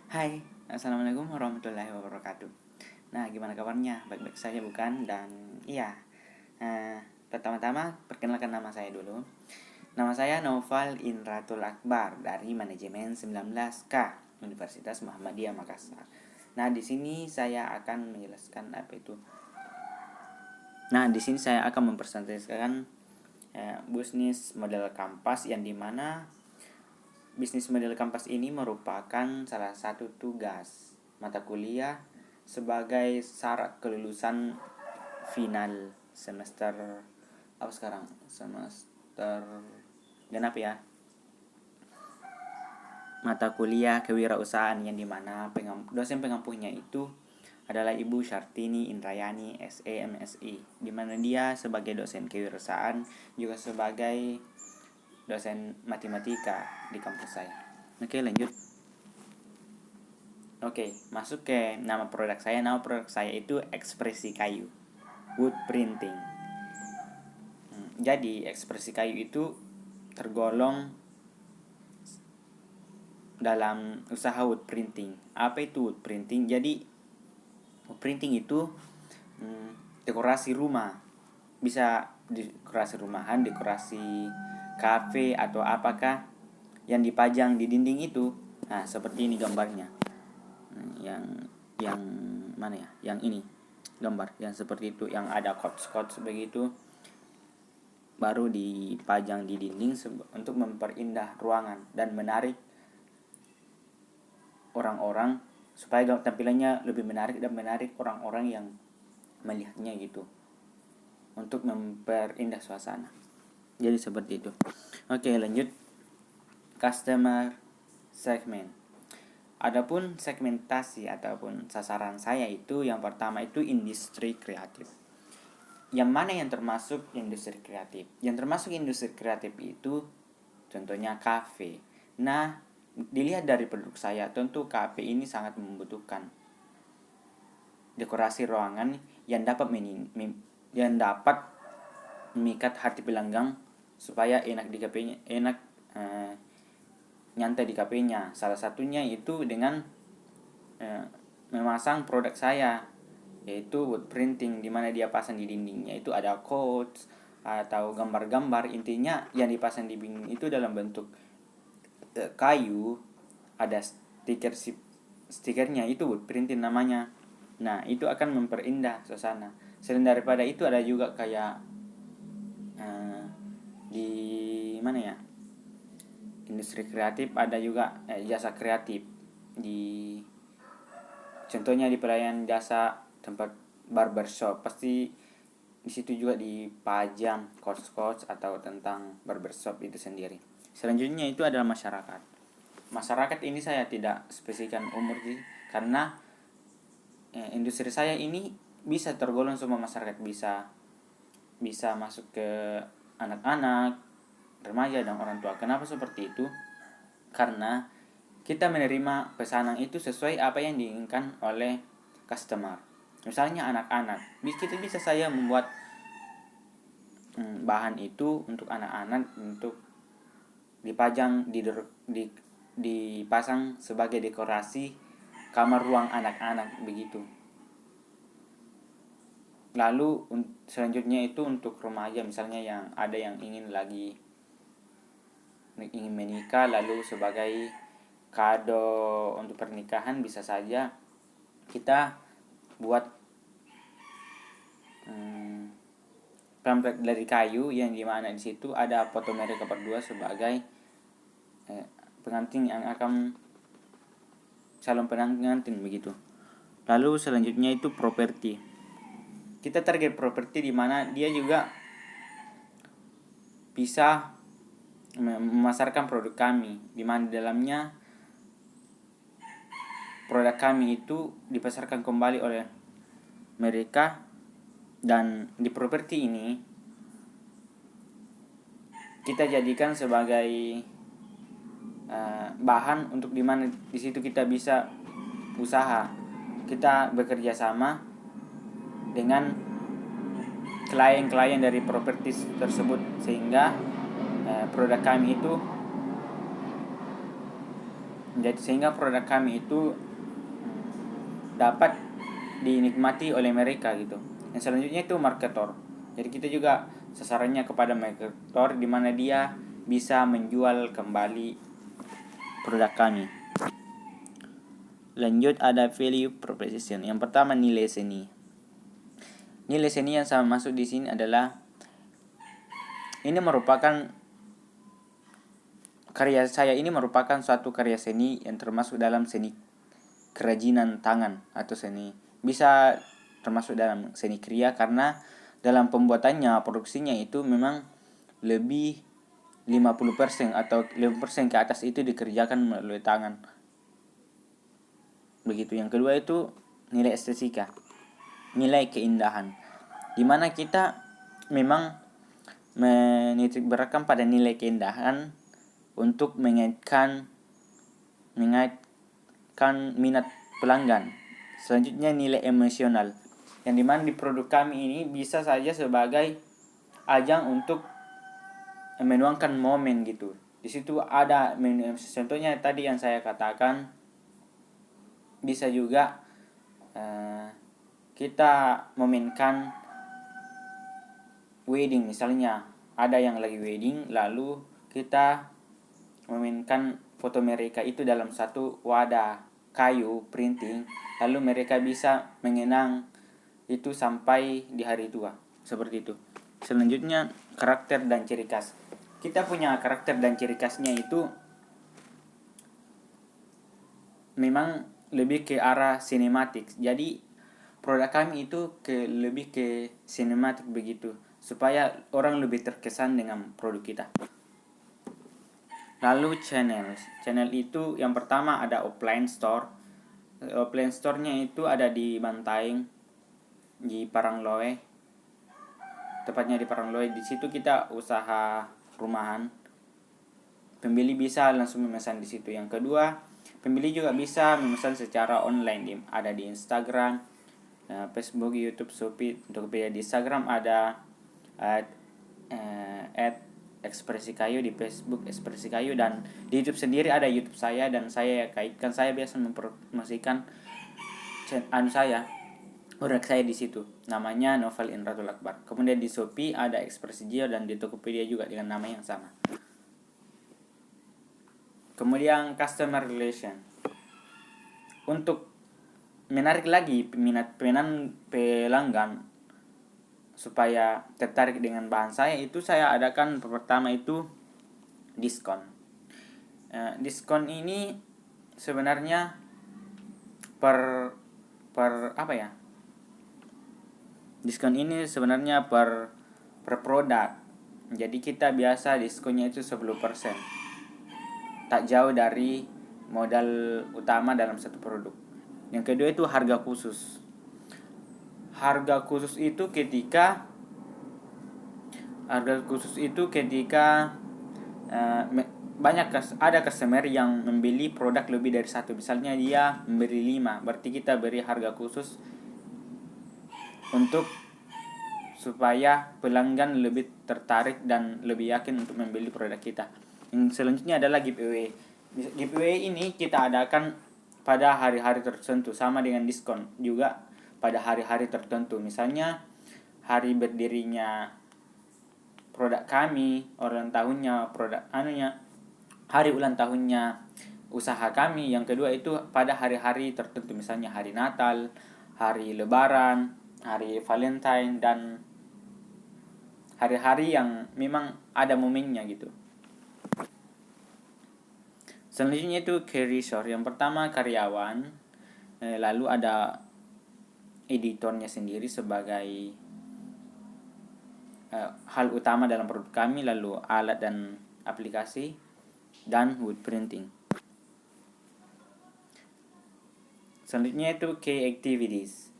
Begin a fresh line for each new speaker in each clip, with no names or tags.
Hai, Assalamualaikum warahmatullahi wabarakatuh. Nah, gimana kabarnya? Baik-baik saja bukan? Dan iya, pertama-tama perkenalkan nama saya dulu. Nama saya Noval Inratul Akbar dari Manajemen 19K Universitas Muhammadiyah Makassar. Nah, di sini saya akan menjelaskan apa itu. Nah, di sini saya akan mempresentasikan bisnis model kampas yang dimana bisnis model kampas ini merupakan salah satu tugas mata kuliah sebagai syarat kelulusan final semester semester genap ya, mata kuliah kewirausahaan yang dimana dosen pengampunya itu adalah Ibu Syartini Indrayani SE MSI, di mana dia sebagai dosen kewirausahaan juga sebagai dosen matematika di kampus saya. Oke, lanjut. Oke, masuk ke nama produk saya. Nama produk saya itu Ekspresi Kayu, wood printing. Jadi ekspresi kayu itu tergolong dalam usaha wood printing. Apa itu wood printing? Jadi wood printing itu dekorasi rumah. Bisa dekorasi rumahan, dekorasi kafe atau apakah yang dipajang di dinding itu. Nah, seperti ini gambarnya. Yang mana ya? Yang ini gambar yang seperti itu, yang ada quotes begitu, baru dipajang di dinding untuk memperindah ruangan dan menarik orang-orang supaya tampilannya lebih menarik dan menarik orang-orang yang melihatnya gitu, untuk memperindah suasana. Jadi seperti itu. Oke, lanjut. Customer segment. Adapun segmentasi ataupun sasaran saya itu yang pertama itu industri kreatif. Yang mana yang termasuk industri kreatif? Yang termasuk industri kreatif itu contohnya kafe. Nah, dilihat dari produk saya, tentu kafe ini sangat membutuhkan dekorasi ruangan yang dapat memikat hati pelanggan supaya enak di kafenya, nyantai di kafenya. Salah satunya itu dengan memasang produk saya, yaitu wood printing, di mana dia pasang di dindingnya itu ada quotes atau gambar-gambar. Intinya yang dipasang di dinding itu dalam bentuk kayu, ada stikernya, itu wood printing namanya. Nah, itu akan memperindah suasana. Selain daripada itu ada juga kayak di mana ya, industri kreatif ada juga jasa kreatif, di contohnya di pelayanan jasa tempat barbershop, pasti di situ juga dipajang quotes atau tentang barbershop itu sendiri. Selanjutnya itu adalah masyarakat. Masyarakat ini saya tidak spesifikkan umur sih, karena industri saya ini bisa tergolong semua masyarakat, bisa masuk ke anak-anak, remaja, dan orang tua. Kenapa seperti itu? Karena kita menerima pesanan itu sesuai apa yang diinginkan oleh customer. Misalnya anak-anak, kita bisa saya membuat bahan itu untuk anak-anak, untuk dipajang dipasang sebagai dekorasi kamar ruang anak-anak begitu. Lalu selanjutnya itu untuk remaja, misalnya yang ada yang ingin menikah, lalu sebagai kado untuk pernikahan bisa saja kita buat pamflet dari kayu yang dimana di situ ada foto mereka berdua sebagai pengantin yang akan calon pengantin begitu. Lalu selanjutnya itu properti. Kita target properti di mana dia juga bisa memasarkan produk kami, di mana di dalamnya produk kami itu dipasarkan kembali oleh mereka. Dan di properti ini kita jadikan sebagai bahan untuk di mana di situ kita bisa usaha. Kita bekerja sama dengan klien-klien dari properti tersebut, sehingga produk kami itu Jadi sehingga produk kami itu dapat dinikmati oleh mereka gitu. Yang selanjutnya itu marketor. Jadi kita juga sasarannya kepada marketor, di mana dia bisa menjual kembali produk kami. Lanjut ada value proposition. Yang pertama nilai seni. Nilai seni yang sama masuk di sini adalah, ini merupakan karya saya ini merupakan suatu karya seni yang termasuk dalam seni kerajinan tangan atau seni, bisa termasuk dalam seni kriya, karena dalam pembuatannya, produksinya itu memang lebih 50% atau 50% ke atas itu dikerjakan melalui tangan. Begitu. Yang kedua itu nilai estetika, nilai keindahan, dimana kita memang menitik beratkan pada nilai keindahan untuk mengaitkan minat pelanggan. Selanjutnya nilai emosional, yang dimana di produk kami ini bisa saja sebagai ajang untuk menuangkan momen gitu. Di situ ada contohnya tadi yang saya katakan, bisa juga kita memainkan wedding, misalnya ada yang lagi wedding, lalu kita memainkan foto mereka itu dalam satu wadah kayu printing, lalu mereka bisa mengenang itu sampai di hari tua, seperti itu. Selanjutnya karakter dan ciri khas. Kita punya karakter dan ciri khasnya itu memang lebih ke arah sinematik. Jadi produk kami itu lebih ke sinematik begitu, supaya orang lebih terkesan dengan produk kita. Lalu channel itu yang pertama ada offline store. Offline store-nya itu ada di Bantaeng, di Parangloe, tepatnya di Parangloe. Di situ kita usaha rumahan, pembeli bisa langsung memesan di situ. Yang kedua, pembeli juga bisa memesan secara online, ada di Instagram, Facebook, YouTube, Shopee. Untuk beli di Instagram ada Ekspresi Kayu, di Facebook Ekspresi Kayu, dan di YouTube sendiri ada YouTube saya, dan saya kaitkan, saya biasa mempromosikan produk saya di situ, namanya Novel Inratul Akbar. Kemudian di Shopee ada Ekspresi Geo, dan di Tokopedia juga dengan nama yang sama. Kemudian customer relation, untuk menarik lagi minat pelanggan supaya tertarik dengan bahan saya, itu saya adakan pertama itu diskon. Diskon ini sebenarnya per apa ya? Diskon ini sebenarnya per produk. Jadi kita biasa diskonnya itu 10%. Tak jauh dari modal utama dalam satu produk. Yang kedua itu harga khusus. Harga khusus itu ketika ada customer yang membeli produk lebih dari satu. Misalnya dia membeli 5, berarti kita beri harga khusus untuk supaya pelanggan lebih tertarik dan lebih yakin untuk membeli produk kita. Yang selanjutnya adalah giveaway. Giveaway ini kita adakan pada hari-hari tertentu, sama dengan diskon juga pada hari-hari tertentu. Misalnya hari berdirinya produk kami, ulang tahunnya hari ulang tahunnya usaha kami. Yang kedua itu pada hari-hari tertentu, misalnya hari Natal, hari Lebaran, hari Valentine, dan hari-hari yang memang ada momennya gitu. Selanjutnya itu key resource. Yang pertama karyawan, lalu ada editornya sendiri sebagai hal utama dalam produk kami, lalu alat dan aplikasi, dan wood printing. Selanjutnya itu key activities.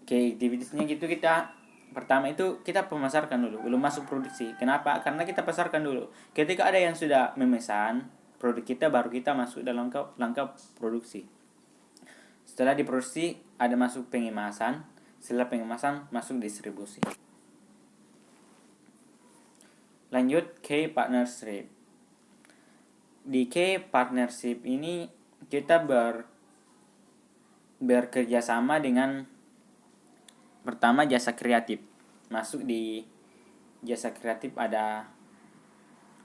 Key activitiesnya gitu, kita pertama itu kita pemasarkan dulu, belum masuk produksi. Kenapa? Karena kita pasarkan dulu. Ketika ada yang sudah memesan produk kita, baru kita masuk dalam langkah produksi. Setelah diproduksi ada masuk pengemasan, setelah pengemasan masuk distribusi. Lanjut key partnership. Di key partnership ini kita bekerja sama dengan pertama jasa kreatif. Masuk di jasa kreatif ada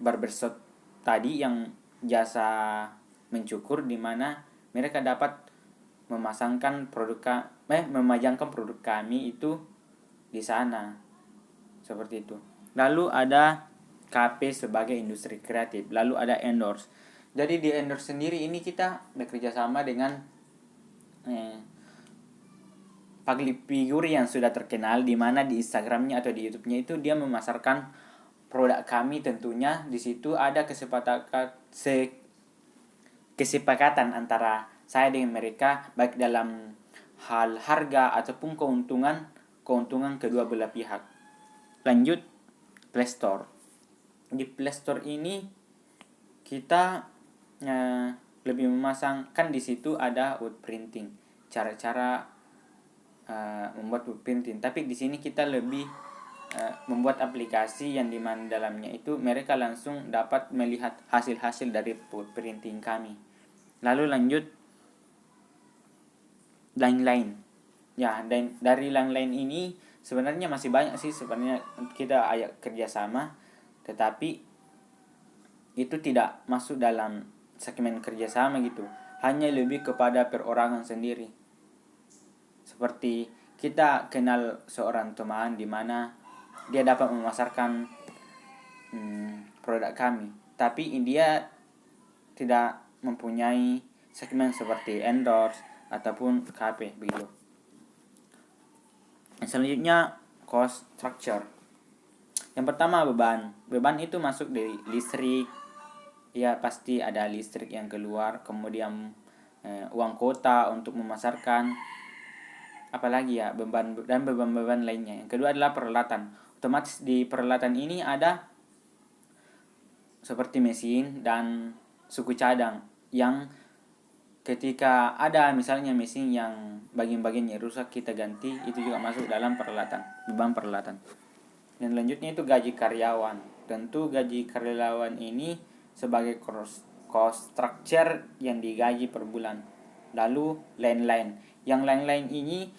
barbershop tadi yang jasa mencukur, di mana mereka dapat memajangkan produk kami itu di sana, seperti itu. Lalu ada KP sebagai industri kreatif, lalu ada endorse. Jadi di endorse sendiri ini kita bekerja sama dengan public figure yang sudah terkenal, di mana di Instagramnya atau di YouTube-nya itu dia memasarkan produk kami. Tentunya di situ ada kesepakatan antara saya dengan mereka, baik dalam hal harga ataupun keuntungan kedua belah pihak. Lanjut, Play Store. Di Play Store ini kita lebih memasangkan, di situ ada wood printing, cara-cara membuat wood printing. Tapi di sini kita lebih membuat aplikasi yang dimana dalamnya itu mereka langsung dapat melihat hasil-hasil dari wood printing kami. Lalu lanjut, line. Ya, dan dari line ini sebenarnya masih banyak sih sebenarnya kita ajak kerjasama, tetapi itu tidak masuk dalam segmen kerjasama gitu. Hanya lebih kepada perorangan sendiri. Seperti kita kenal seorang teman di mana dia dapat memasarkan produk kami, tapi dia tidak mempunyai segmen seperti endorse ataupun KP begitu. Selanjutnya, cost structure. Yang pertama, beban itu masuk dari listrik, ya pasti ada listrik yang keluar, kemudian uang kota untuk memasarkan, apalagi ya beban lainnya. Yang kedua adalah peralatan. Otomatis di peralatan ini ada seperti mesin dan suku cadang, yang ketika ada misalnya mesin yang bagian-bagiannya rusak kita ganti, itu juga masuk dalam beban peralatan. Dan selanjutnya itu gaji karyawan. Tentu gaji karyawan ini sebagai cost structure yang digaji per bulan. Lalu lain-lain. Yang lain-lain ini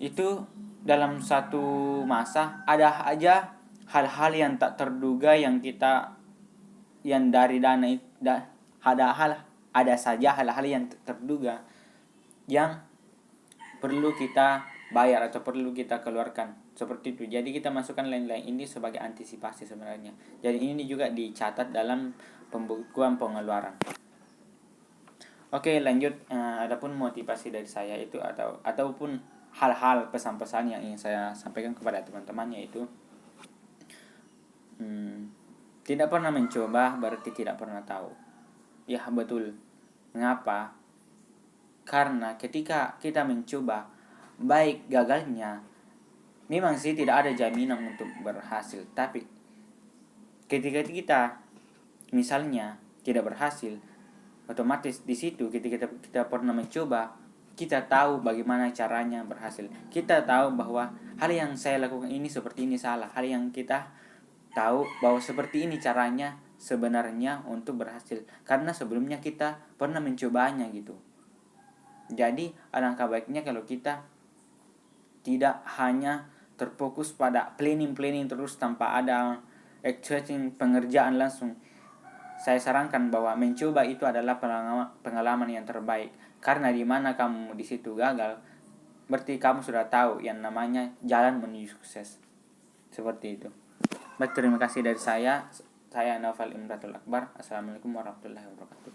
itu dalam satu masa ada aja hal-hal yang tak terduga yang dari dana ada saja hal-hal yang terduga yang perlu kita bayar atau perlu kita keluarkan, seperti itu. Jadi kita masukkan lain-lain ini sebagai antisipasi sebenarnya. Jadi ini juga dicatat dalam pembukuan pengeluaran. Oke, lanjut. Adapun motivasi dari saya itu ataupun hal-hal pesan-pesan yang ingin saya sampaikan kepada teman-teman, yaitu tidak pernah mencoba berarti tidak pernah tahu. Ya, betul. Mengapa? Karena ketika kita mencoba, baik gagalnya, memang sih tidak ada jaminan untuk berhasil. Tapi ketika kita misalnya tidak berhasil, otomatis di situ ketika kita pernah mencoba, kita tahu bagaimana caranya berhasil. Kita tahu bahwa hal yang saya lakukan ini seperti ini salah. Hal yang kita tahu bahwa seperti ini caranya sebenarnya untuk berhasil, karena sebelumnya kita pernah mencobanya gitu. Jadi alangkah baiknya kalau kita tidak hanya terfokus pada planning terus tanpa ada executing pengerjaan langsung. Saya sarankan bahwa mencoba itu adalah pengalaman yang terbaik, karena di mana kamu di situ gagal, berarti kamu sudah tahu yang namanya jalan menuju sukses. Seperti itu. Baik, terima kasih dari saya. Saya Naufal Imratul Akbar. Assalamualaikum warahmatullahi wabarakatuh.